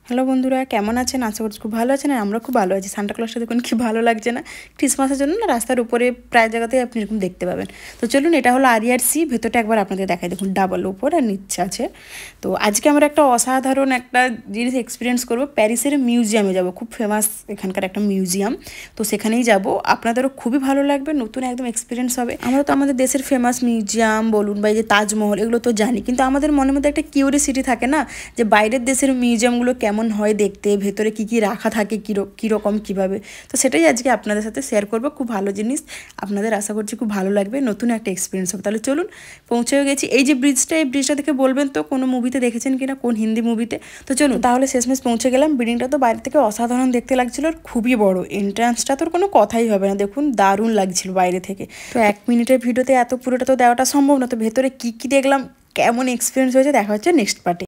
Hello বন্ধুরা, কেমন আছেন? আশা করছি খুব ভালো আছেন। আর আমরা খুব ভালো আছি। সান্টা ক্লজটা দেখুন কি ভালো লাগছে না? ক্রিসমাসের জন্য না রাস্তার উপরে প্রায় জায়গাতেই আপনি এরকম দেখতে পাবেন। তো চলুন, এটা হলো আরিয়ারসি। ভেতরটা একবার আপনাদের দেখাই। দেখুন ডাবল উপর আর নিচে আছে। তো আজকে আমরা একটা অসাধারণ একটা জিনিস এক্সপিরিয়েন্স করব। প্যারিসের মিউজিয়ামে যাব, খুব ফেমাস এখানকার একটা মিউজিয়াম। তো সেখানেই যাব, আপনাদেরও খুবই ভালো লাগবে, নতুন একদম এক্সপিরিয়েন্স হবে। আমরা তো আমাদের দেশের ফেমাস মিউজিয়াম বলুন বা এই যে তাজমহল, এগুলো তো জানি, কিন্তু আমাদের মনের মধ্যে একটা কিউরিয়াসিটি থাকে না, যে বাইরের দেশের মিউজিয়ামগুলো কেমন হয় দেখতে, ভেতরে কি কি রাখা থাকে, কীরকম কীভাবে। তো সেটাই আজকে আপনাদের সাথে শেয়ার করবো। খুব ভালো জিনিস, আপনাদের আশা করছি খুব ভালো লাগবে, নতুন একটা এক্সপিরিয়েন্স হবে। তাহলে চলুন, পৌঁছেও গেছি। এই যে ব্রিজটা, এই ব্রিজটা দেখে বলবেন তো কোনো মুভিতে দেখেছেন কিনা, কোন হিন্দি মুভিতে। তো চলুন তাহলে শেষমেশ পৌঁছে গেলাম। বিল্ডিংটা তো বাইরে থেকে অসাধারণ দেখতে লাগছিল, আর খুবই বড়। এন্ট্রান্সটা তোর কোনো কথাই হবে না, দেখুন দারুণ লাগছিল বাইরে থেকে। তো 1 মিনিটের ভিডিওতে এত পুরোটা তো দেওয়াটা সম্ভব না। তো ভেতরে কী কী দেখলাম, কেমন এক্সপিরিয়েন্স হয়েছে, দেখা হচ্ছে নেক্সট পার্টে।